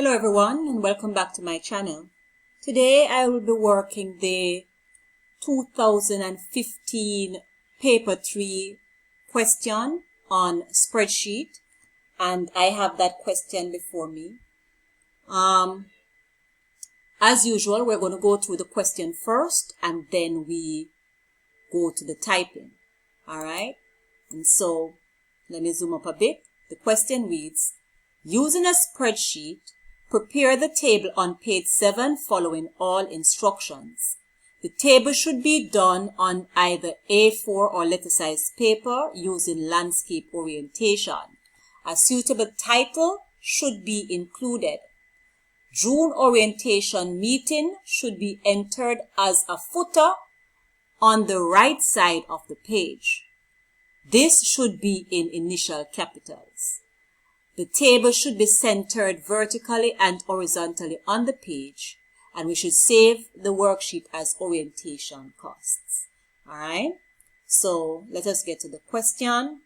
Hello everyone and welcome back to my channel. Today I will be working the 2015 paper 3 question on spreadsheet, and I have that question before me. As usual, we're going to go through the question first and then we go to the typing. Alright, and so let me zoom up a bit. The question reads, using a spreadsheet, prepare the table on page 7 following all instructions. The table should be done on either A4 or letter size paper using landscape orientation. A suitable title should be included. June orientation meeting should be entered as a footer on the right side of the page. This should be in initial capitals. The table should be centered vertically and horizontally on the page, and we should save the worksheet as orientation costs. Alright, so let us get to the question.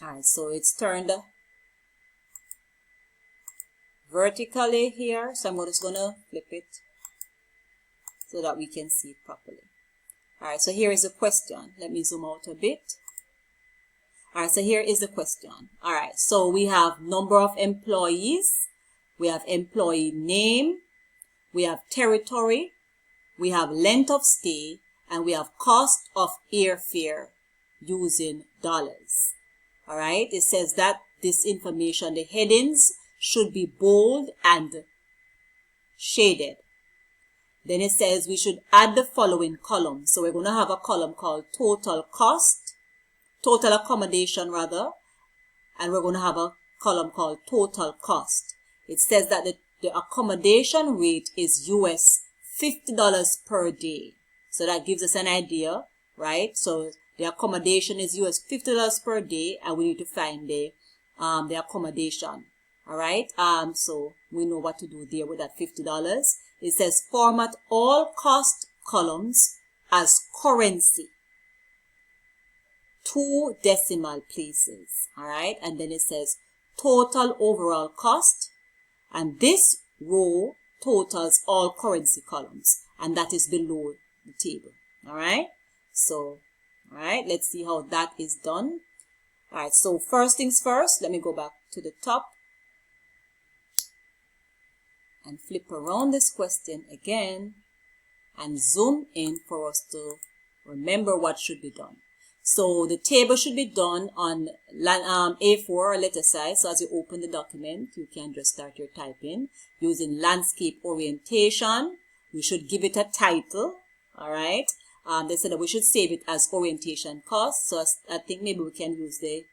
Alright, so it's turned vertically here, so I'm just going to flip it so that we can see it properly. Alright, so here is the question. Let me zoom out a bit. Alright, so here is the question. Alright, so we have number of employees, we have employee name, we have territory, we have length of stay, and we have cost of airfare using dollars. Alright, it says that this information, the headings should be bold and shaded. Then it says we should add the following columns. So we're going to have a column called total cost, total accommodation rather, and we're going to have a column called total cost. It says that the accommodation rate is US $50 per day. So that gives us an idea, right? So the accommodation is US $50 per day, and we need to find the accommodation. All right. So we know what to do there with that $50. It says format all cost columns as currency, 2 decimal places. All right. And then it says total overall cost, and this row totals all currency columns, and that is below the table. All right. So, all right, let's see how that is done. All right. So first things first, let me go back to the top and flip around this question again and zoom in for us to remember what should be done. So the table should be done on A4 or letter size. So as you open the document, you can just start your typing using landscape orientation. We should give it a title. All right. They said that we should save it as orientation cost. So I think maybe we can use the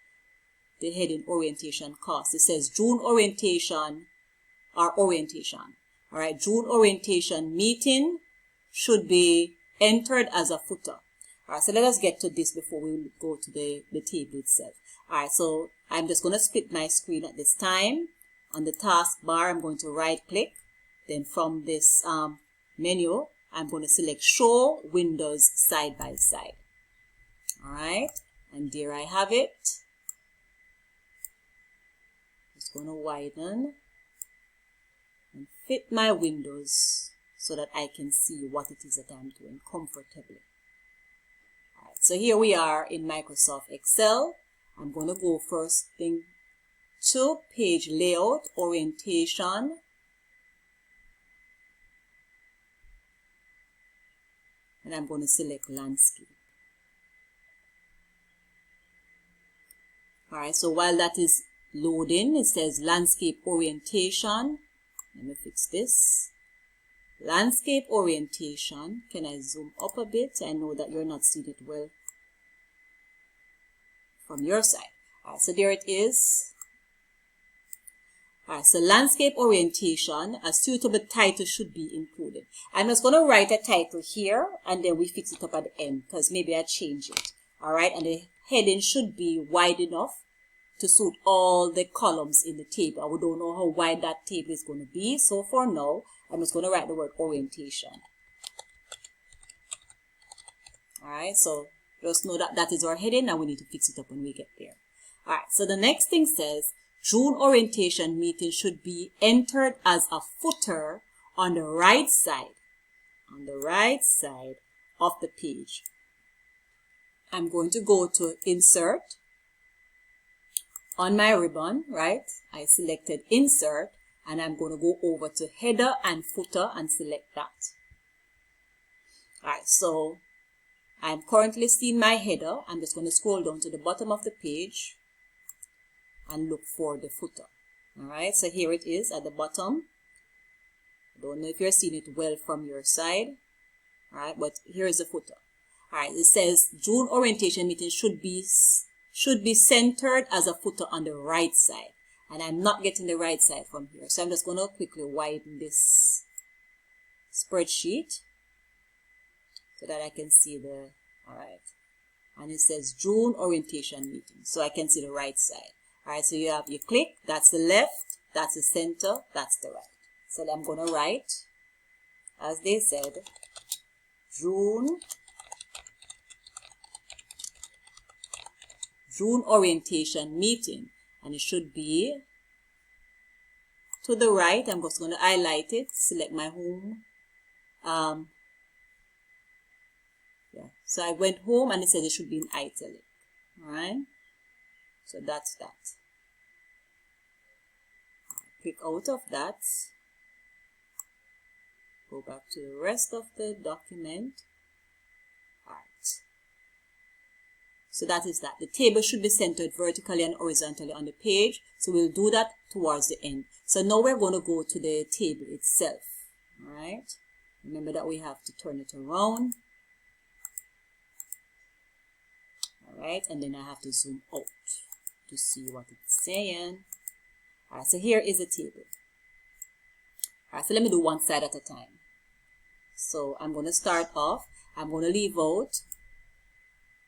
heading orientation cost. It says June orientation or orientation. All right. June orientation meeting should be entered as a footer. All right, so let us get to this before we go to the table itself. All right, so I'm just going to split my screen at this time. On the taskbar, I'm going to right click. Then from this menu, I'm going to select show windows side by side. All right, and there I have it. Just going to widen and fit my windows so that I can see what it is that I'm doing comfortably. So here we are in Microsoft Excel. I'm going to go first thing to page layout, orientation. And I'm going to select landscape. Alright, so while that is loading, it says landscape orientation. Let me fix this. Landscape orientation. Can I zoom up a bit? I know that you're not seeing it well from your side. Alright, so there it is. Alright, so landscape orientation, a suitable title should be included. I'm just going to write a title here and then we fix it up at the end because maybe I change it. Alright, and the heading should be wide enough to suit all the columns in the table. We don't know how wide that table is going to be. So for now, I'm just going to write the word orientation. Alright, so just know that that is our heading and we need to fix it up when we get there. Alright, so the next thing says, June orientation meeting should be entered as a footer on the right side of the page. I'm going to go to insert. On my ribbon, right, I selected insert, and I'm going to go over to header and footer and select that. Alright, so I'm currently seeing my header. I'm just going to scroll down to the bottom of the page and look for the footer. Alright, so here it is at the bottom. I don't know if you're seeing it well from your side. Alright, but here is the footer. Alright, it says June orientation meeting should be centered as a footer on the right side. And I'm not getting the right side from here. So I'm just going to quickly widen this spreadsheet so that I can see the, alright. And it says June orientation meeting. So I can see the right side. Alright, so you click, that's the left, that's the center, that's the right. So I'm going to write, as they said, June orientation meeting, and it should be to the right. I'm just going to highlight it, select my home. So I went home and it says it should be in italic. Alright, so that's that. Click out of that, go back to the rest of the document. So that is that. The table should be centered vertically and horizontally on the page. So we'll do that towards the end. So now we're going to go to the table itself. Alright. Remember that we have to turn it around. Alright. And then I have to zoom out to see what it's saying. Alright. So here is the table. Alright. So let me do one side at a time. So I'm going to start off. I'm going to leave out.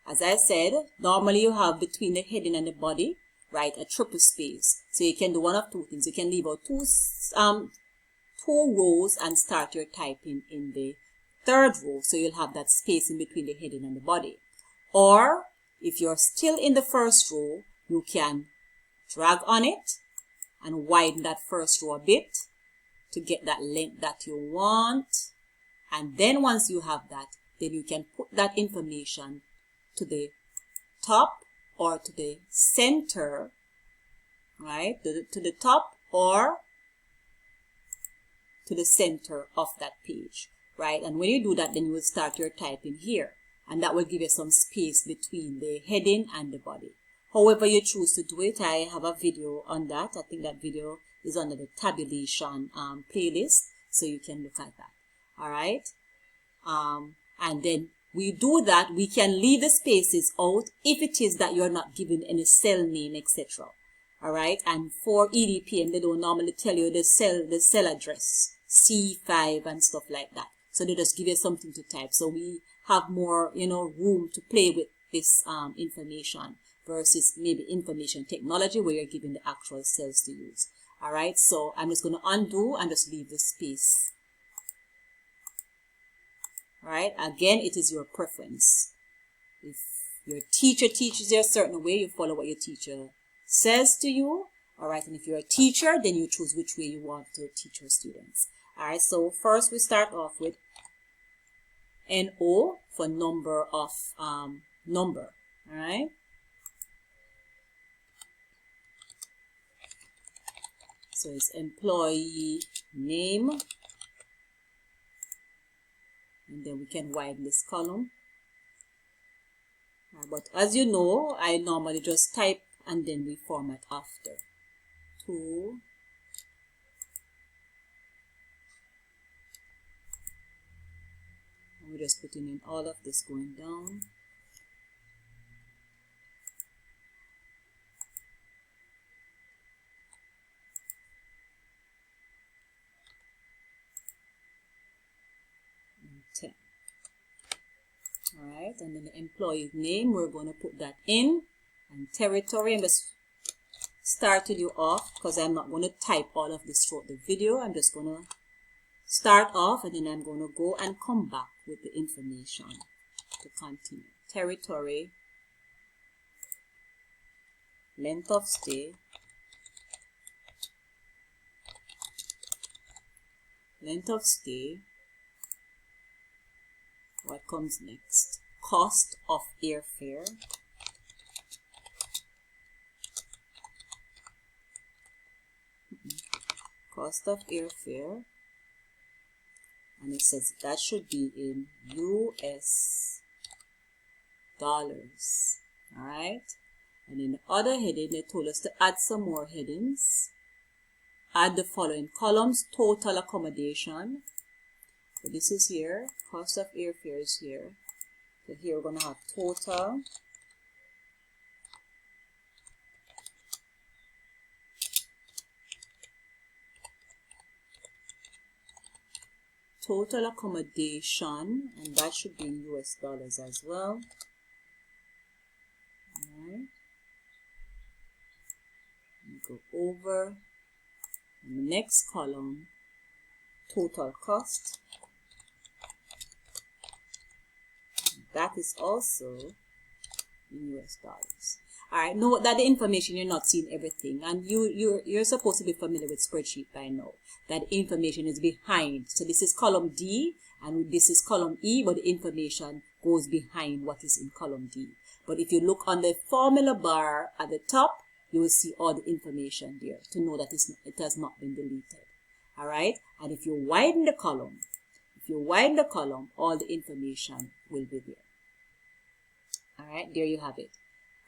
As I said, normally you have between the heading and the body, right, a triple space. So you can do one of two things. You can leave out two rows and start your typing in the third row. So you'll have that space in between the heading and the body. Or if you're still in the first row, you can drag on it and widen that first row a bit to get that length that you want. And then once you have that, then you can put that information to the top or to the center, right, to the top or to the center of that page, right? And when you do that, then you will start your typing here, and that will give you some space between the heading and the body. However you choose to do it, I have a video on that. I think that video is under the tabulation playlist, so you can look at that. All right, and then we do that. We can leave the spaces out if it is that you're not given any cell name, etc. All right, and for EDPM, they don't normally tell you the cell address, C5 and stuff like that. So they just give you something to type. So we have more, room to play with this information versus maybe information technology where you're given the actual cells to use. All right, so I'm just going to undo and just leave the space. All right, again, it is your preference. If your teacher teaches you a certain way, you follow what your teacher says to you. All right, and if you're a teacher, then you choose which way you want to teach your students. All right, so first we start off with NO for number of number. All right. So it's employee name. And then we can widen this column. But as you know, I normally just type and then we format after. 2. And we're just putting in all of this going down. Alright, and then the employee name, we're going to put that in, and territory. I'm just starting you off because I'm not going to type all of this throughout the video. I'm just going to start off and then I'm going to go and come back with the information to continue. Territory, length of stay, length of stay. What comes next? Cost of airfare. Cost of airfare. And it says that should be in US dollars. Alright. And in the other heading, they told us to add some more headings. Add the following columns: total accommodation. So this is here. Cost of airfare is here. So here we're going to have total. Total accommodation, and that should be in US dollars as well. Alright. Go over. And the next column, total cost. That is also in US dollars. Alright, note that the information, you're not seeing everything, and you're supposed to be familiar with spreadsheet by now. That information is behind. So this is column D and this is column E, but the information goes behind what is in column D. But if you look on the formula bar at the top, you will see all the information there to know that it has not been deleted. Alright, and if you widen the column, all the information will be there. Alright, there you have it.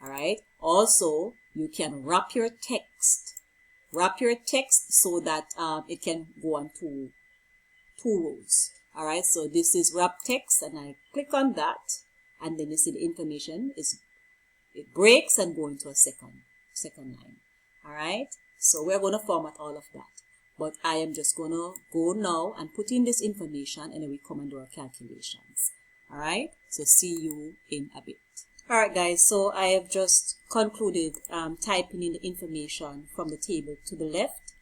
Alright, also you can wrap your text. Wrap your text so that it can go on two rows. Alright, so this is wrap text, and I click on that, and then you see the information it breaks and go into a second line. Alright, so we're going to format all of that. But I am just going to go now and put in this information, and then we come and do our calculations. Alright, so see you in a bit. Alright guys, so I have just concluded typing in the information from the table to the left,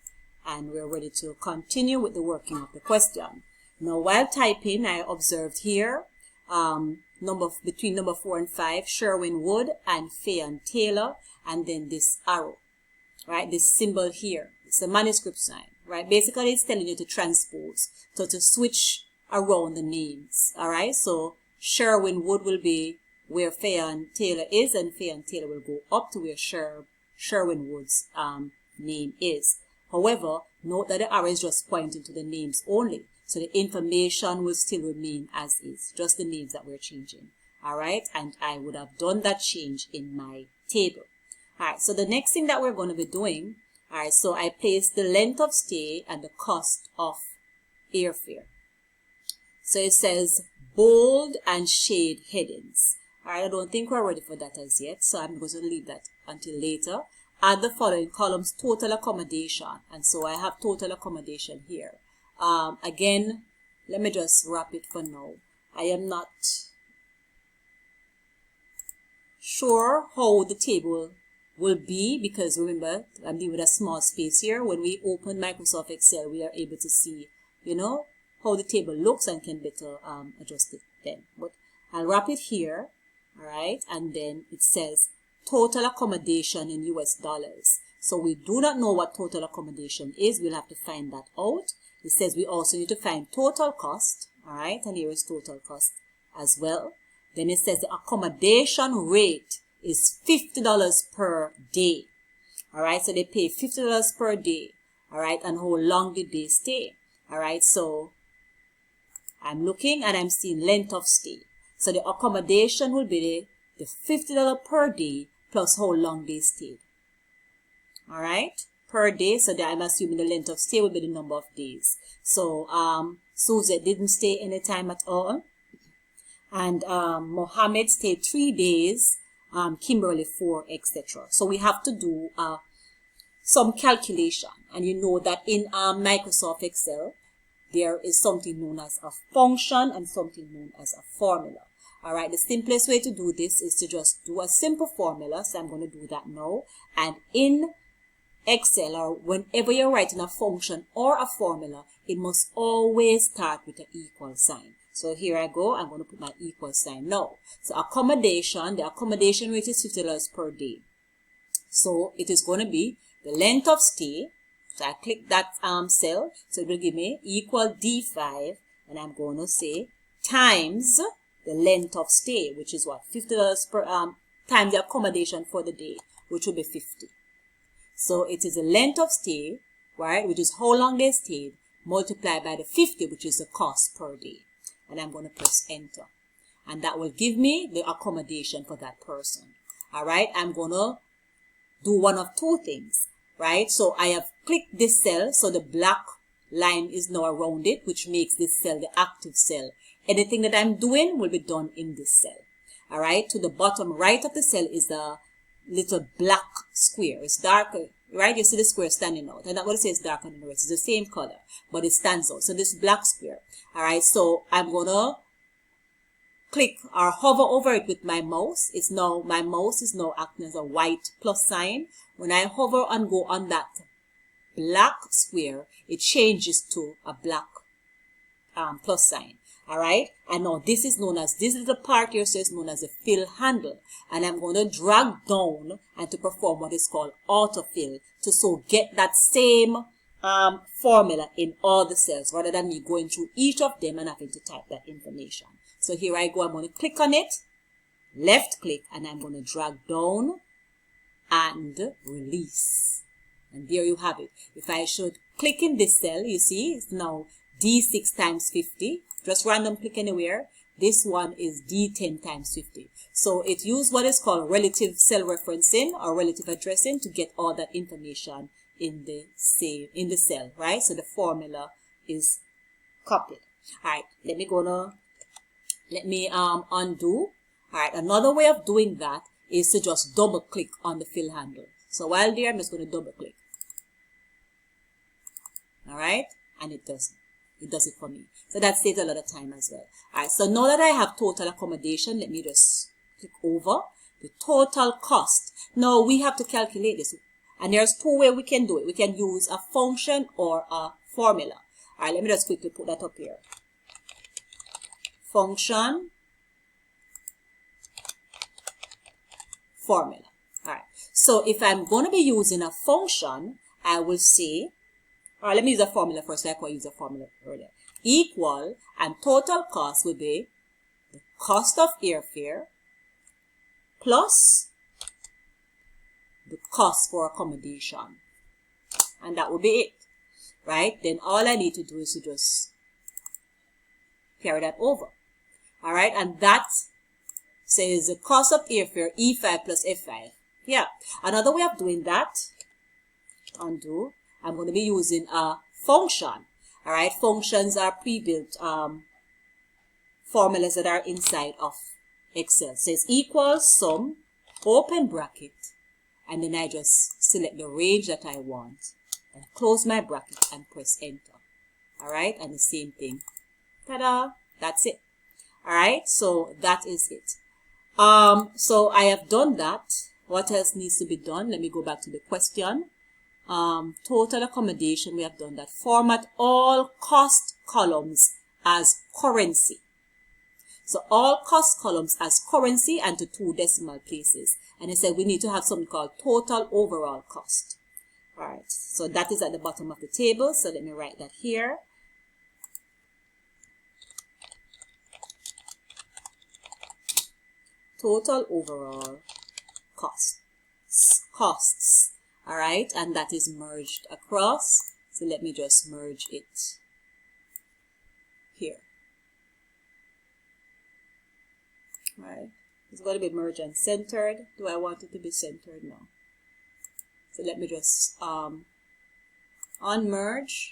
and we're ready to continue with the working of the question. Now while typing, I observed here between number 4 and 5, Sherwin-Wood and Fay and Taylor, and then this arrow, right? This symbol here, it's a manuscript sign, right? Basically it's telling you to transpose, so to switch around the names. Alright, so Sherwin-Wood will be where Fay and Taylor is, and Fay and Taylor will go up to where Sherwin-Wood's name is. However, note that the arrow is just pointing to the names only, so the information will still remain as is, just the names that we're changing. Alright, and I would have done that change in my table. Alright, so the next thing that we're going to be doing, alright, so I placed the length of stay and the cost of airfare. So it says bold and shade headings. Alright, I don't think we're ready for that as yet, so I'm going to leave that until later. Add the following columns: total accommodation, and so I have total accommodation here. Again, let me just wrap it for now. I am not sure how the table will be, because remember, I'm dealing with a small space here. When we open Microsoft Excel, we are able to see, how the table looks and can better adjust it then. But I'll wrap it here. Alright, and then it says total accommodation in US dollars. So we do not know what total accommodation is. We'll have to find that out. It says we also need to find total cost. Alright, and here is total cost as well. Then it says the accommodation rate is $50 per day. Alright, so they pay $50 per day. Alright, and how long did they stay? Alright, so I'm looking and I'm seeing length of stay. So the accommodation will be the $50 per day plus how long they stayed. Alright, per day. So I'm assuming the length of stay will be the number of days. So Suzette didn't stay any time at all. And Mohammed stayed 3 days. Kimberly 4, etc. So we have to do some calculation. And you know that in Microsoft Excel, there is something known as a function and something known as a formula. Alright, the simplest way to do this is to just do a simple formula. So I'm going to do that now. And in Excel, or whenever you're writing a function or a formula, it must always start with an equal sign. So here I go, I'm going to put my equal sign now. So accommodation, the accommodation rate is $50 per day. So it is going to be the length of stay So I click that cell, so it will give me equal D5, and I'm going to say times the length of stay, which is what, $50 per times the accommodation for the day, which will be 50. So it is the length of stay, right, which is how long they stayed, multiplied by the 50, which is the cost per day. And I'm going to press enter. And that will give me the accommodation for that person. All right, I'm going to do one of two things, right? So I have clicked this cell, so the black line is now around it, which makes this cell the active cell. Anything that I'm doing will be done in this cell. All right, to the bottom right of the cell is the little black square. It's darker, right? You see the square standing out. And not what it says darker than the rest. It's the same color, but it stands out. So this black square. All right, so I'm going to click or hover over it with my mouse. It's now, my mouse is now acting as a white plus sign. When I hover and go on that black square, it changes to a black plus sign. All right, and now this is known as, this is the part here, so it's known as a fill handle. And I'm going to drag down and to perform what is called autofill to so get that same formula in all the cells, rather than me going through each of them and having to type that information. So here I go, I'm going to click on it, left click, and I'm going to drag down and release. And there you have it. If I should click in this cell, you see, it's now D6 times 50. Just random click anywhere. This one is D10 times 50. So it used what is called relative cell referencing or relative addressing to get all that information in the cell, right? So the formula is copied. All right, let me undo. All right, another way of doing that is to just double click on the fill handle. So while there, I'm just going to double click. All right, and it does it for me. So that saves a lot of time as well. All right, so now that I have total accommodation, let me just click over the total cost. Now we have to calculate this, and there's two ways we can do it. We can use a function or a formula. All right, let me just quickly put that up here. Function, formula. All right, so if I'm going to be using a function, I will say, all right, let me use a formula first, like I used a formula earlier. Equal, and total cost will be the cost of airfare plus the cost for accommodation. And that will be it, right? Then all I need to do is to just carry that over. All right, and that says the cost of airfare, E5 plus F5. Yeah, another way of doing that, undo, I'm going to be using a function. All right, functions are pre-built formulas that are inside of Excel. So it's equals sum, open bracket, and then I just select the range that I want and close my bracket and press enter. All right, and the same thing. Ta-da! That's it. All right, so that is it. So I have done that. What else needs to be done? Let me go back to the question. Total accommodation, we have done that. Format all cost columns as currency. So all cost columns as currency and to 2 decimal places. And it said we need to have something called total overall cost. All right, so that is at the bottom of the table. So let me write that here. Total overall costs. All right, and that is merged across. So let me just merge it here. All right, it's going to be merged and centered. Do I want it to be centered? No. So let me just unmerge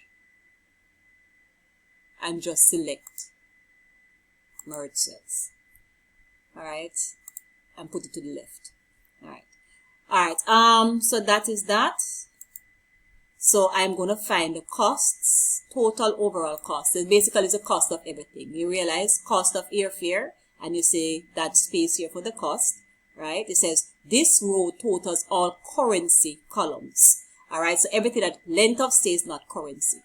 and just select merge cells. All right, and put it to the left. All right. All right, so that is that. So I'm going to find the costs, total overall cost. So basically it's the cost of everything. You realize cost of airfare, and you say that space here for the cost, right? It says this row totals all currency columns. All right, so everything that length of stay is not currency.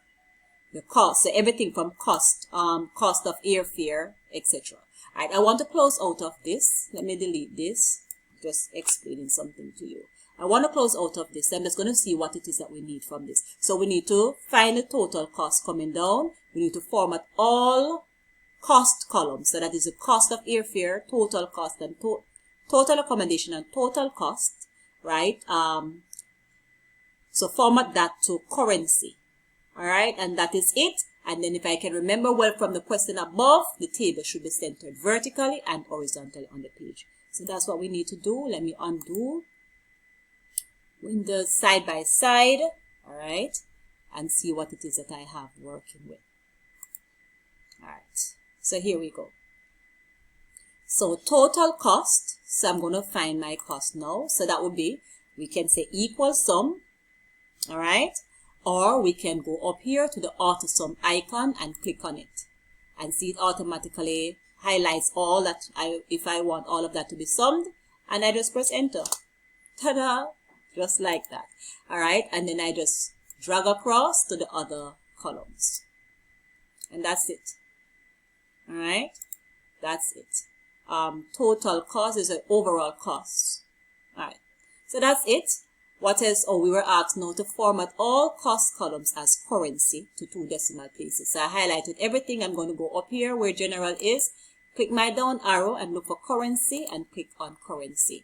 The cost, so everything from cost, cost of airfare, etc. All right, I want to close out of this. Let me delete this. Just explaining something to you. I want to close out of this. I'm just going to see what it is that we need from this. So we need to find the total cost coming down. We need to format all cost columns. So that is the cost of airfare, total cost, and total accommodation and total cost, right? So format that to currency. All right, and that is it. And then if I can remember well from the question above, the table should be centered vertically and horizontally on the page. So that's what we need to do. Let me undo Windows side by side, all right, and see what it is that I have working with. All right, so here we go. So total cost, so I'm going to find my cost now. So that would be, we can say equal sum, all right, or we can go up here to the auto sum icon and click on it and see it automatically highlights all that if I want all of that to be summed, and I just press enter. Ta-da! Just like that. All right, and then I just drag across to the other columns, and that's it. All right, that's it. Total cost is an overall cost. All right, so that's it. What else? Oh, we were asked now to format all cost columns as currency to 2 decimal places. So I highlighted everything. I'm going to go up here where general is, click my down arrow and look for currency and click on currency.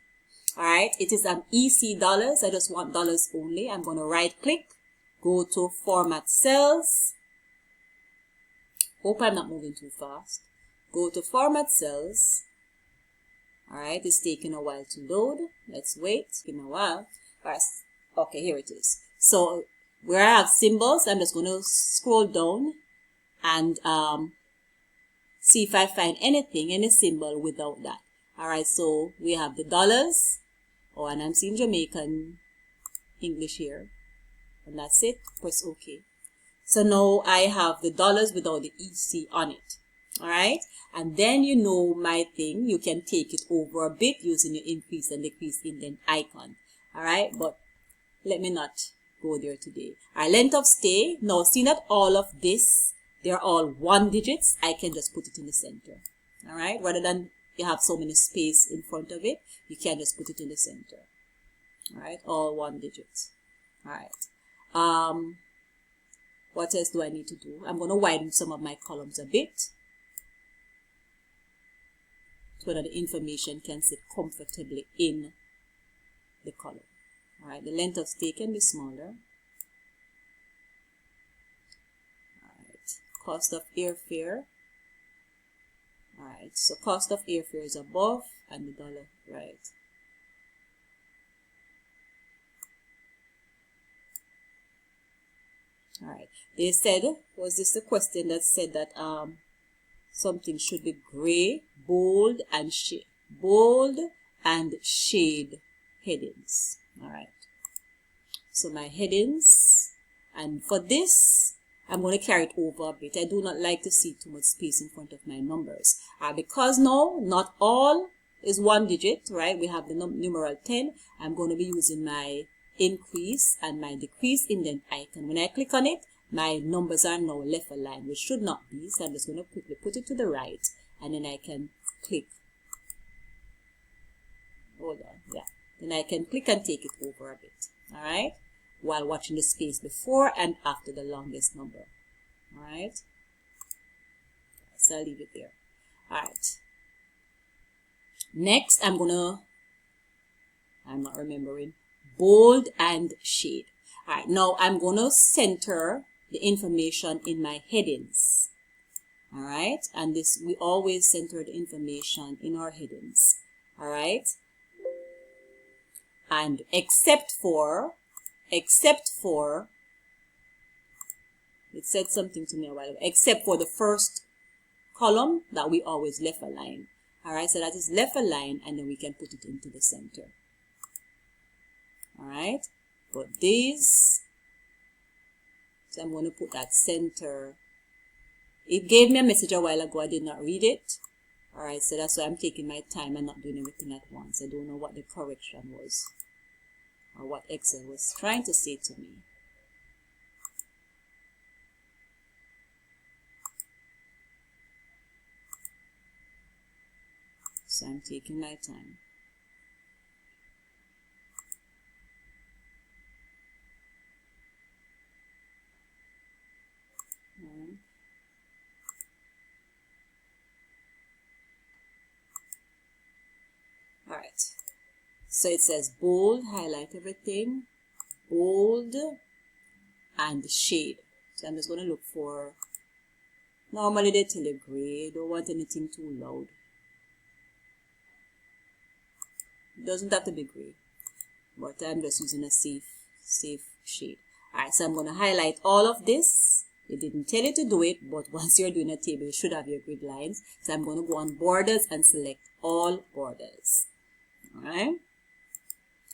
All right, it is an EC dollars. I just want dollars only. I'm going to right click, go to format cells. Hope I'm not moving too fast. Go to format cells. All right, it's taking a while to load. Let's wait. Taking a while. All right, okay, here it is. So where I have symbols, I'm just going to scroll down and see if I find anything, any symbol without that. All right, so we have the dollars. Oh, and I'm seeing Jamaican English here. And that's it. Press OK. So now I have the dollars without the EC on it. All right. And then you know my thing. You can take it over a bit using your increase and decrease indent icon. All right. But let me not go there today. Our length of stay. Now, seeing that all of this, they're all 1 digits, I can just put it in the center. All right. Rather than you have so many space in front of it, you can just put it in the center. All right, all 1 digits. All right. What else do I need to do? I'm going to widen some of my columns a bit so that the information can sit comfortably in the column. All right, the length of stay can be smaller. All right, cost of airfare. All right, so cost of airfare is above and the dollar, right? All right, they said, was this the question that said that something should be gray, bold and shade headings. All right, so my headings, and for this I'm going to carry it over a bit. I do not like to see too much space in front of my numbers. Because now, not all is 1 digit, right? We have the numeral 10. I'm going to be using my increase and my decrease indent icon. When I click on it, my numbers are now left aligned, which should not be. So I'm just going to quickly put it to the right, and then I can click. Hold on, yeah. Then I can click and take it over a bit, all right? While watching the space before and after the longest number. All right, so I'll leave it there. All right, next I'm not remembering, bold and shade. All right, now I'm gonna center the information in my headings. All right, and this, we always center the information in our headings. All right, and except for, it said something to me a while ago, except for the first column that we always left align. All right, so that is left align, and then we can put it into the center. All right, but these, so I'm going to put that center. It gave me a message a while ago, I did not read it. All right, so that's why I'm taking my time and not doing everything at once. I don't know what the correction was, or what Excel was trying to say to me. So I'm taking my time. right. So it says bold, highlight everything, bold, and shade. So I'm just going to look for, normally they tell you gray, don't want anything too loud. It doesn't have to be gray, but I'm just using a safe shade. Alright, so I'm going to highlight all of this. It didn't tell you to do it, but once you're doing a table, you should have your grid lines. So I'm going to go on borders and select all borders. Alright,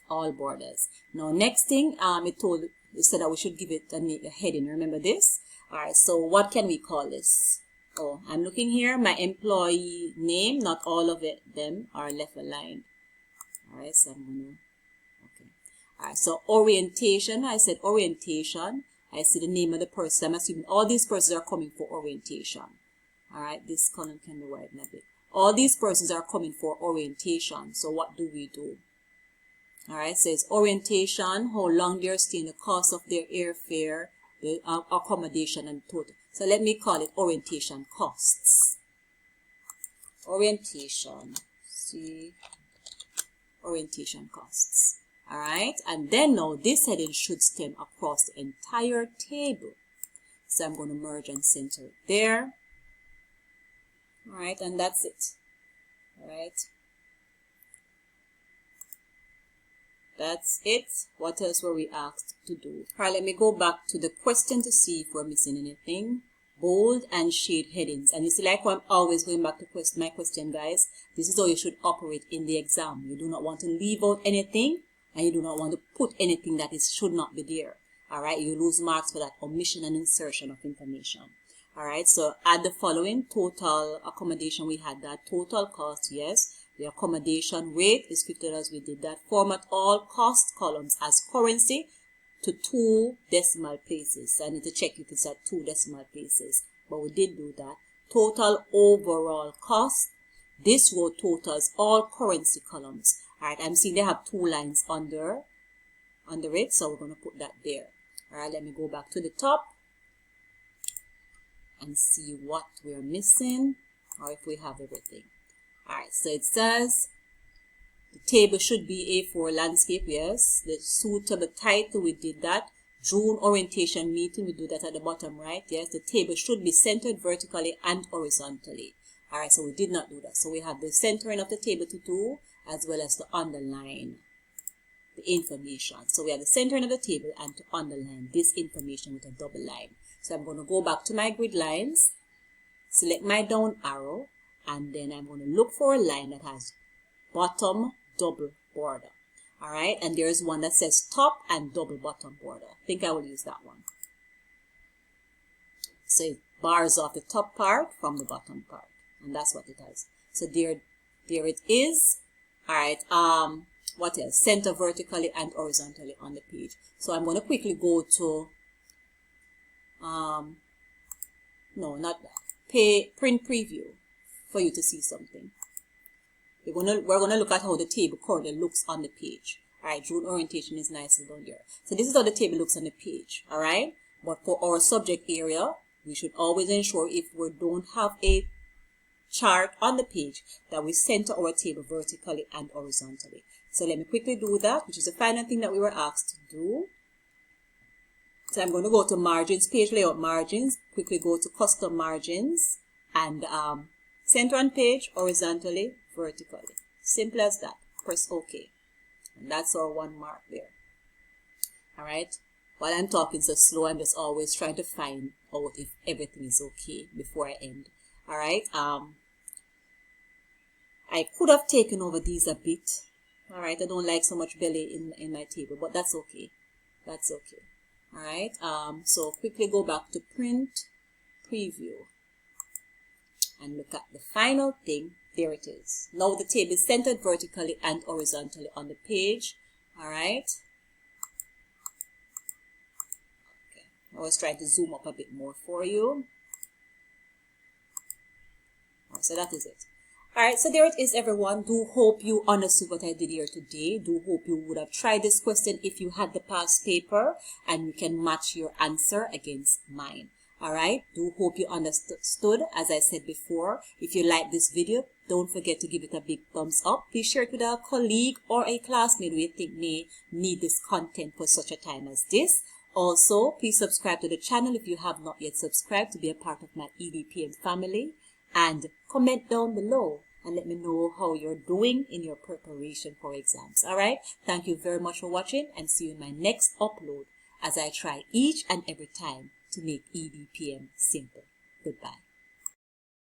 all borders. Now next thing, it said that we should give it a heading. Remember this? Alright, so what can we call this? Oh, I'm looking here, my employee name, not all of them are left aligned. Alright, so I'm going to, okay. Alright, so orientation, I said orientation. I see the name of the person. I'm assuming all these persons are coming for orientation. Alright, this column can be widened a bit. All these persons are coming for orientation. So what do we do? Alright, it says orientation, how long they're staying, the cost of their airfare, the accommodation, and total. So let me call it orientation costs. Orientation. See. Orientation costs. Alright, and then now this heading should stem across the entire table. So I'm going to merge and center it there. Alright, and that's it. Alright, that's it. What else were we asked to do? Alright, let me go back to the question to see if we're missing anything. Bold and shade headings. And you see, like I'm always going back to my question, guys. This is how you should operate in the exam. You do not want to leave out anything, and you do not want to put anything that should not be there. Alright, you lose marks for that omission and insertion of information. Alright, so add the following. Total accommodation, we had that. Total cost, yes. The accommodation rate is $50. We did that. Format all cost columns as currency to 2 decimal places. So I need to check if it's at 2 decimal places, but we did do that. Total overall cost. This row totals all currency columns. Alright, I'm seeing they have 2 lines under it, so we're going to put that there. Alright, let me go back to the top and see what we're missing, or if we have everything. Alright, so it says the table should be A4 landscape, yes. The suitable title, we did that. June orientation meeting, we do that at the bottom right, yes. The table should be centered vertically and horizontally. Alright, so we did not do that. So we have the centering of the table to do, as well as to underline the information. So we have the centering of the table and to underline this information with a double line. So I'm going to go back to my grid lines, select my down arrow, and then I'm going to look for a line that has bottom double border. Alright, and there's one that says top and double bottom border. I think I will use that one. So it bars off the top part from the bottom part, and that's what it has. So there it is. Alright, what else? Center vertically and horizontally on the page. So I'm going to quickly go to, no, not that. Print preview for you to see something. We're gonna look at how the table currently looks on the page. Alright, June orientation is nicely down there. So this is how the table looks on the page. Alright, but for our subject area, we should always ensure, if we don't have a chart on the page, that we center our table vertically and horizontally. So let me quickly do that, which is the final thing that we were asked to do. So I'm going to go to margins, page layout margins, quickly go to custom margins, and center on page horizontally, vertically. Simple as that. Press OK. And that's our 1 mark there. Alright. While I'm talking so slow, I'm just always trying to find out if everything is okay before I end. Alright. I could have taken over these a bit. Alright. I don't like so much belly in my table, but that's okay. That's okay. Alright. So quickly go back to print preview and look at the final thing. There it is. Now the table is centered vertically and horizontally on the page. Alright. Okay. I was trying to zoom up a bit more for you. So that is it. Alright, so there it is, everyone. Do hope you understood what I did here today. Do hope you would have tried this question if you had the past paper, and you can match your answer against mine. Alright, do hope you understood. As I said before, if you like this video, don't forget to give it a big thumbs up. Please share it with a colleague or a classmate who you think may need this content for such a time as this. Also, please subscribe to the channel if you have not yet subscribed to be a part of my EDPM family. And comment down below and let me know how you're doing in your preparation for exams. Alright, thank you very much for watching, and see you in my next upload as I try each and every time to make EDPM simple. Goodbye.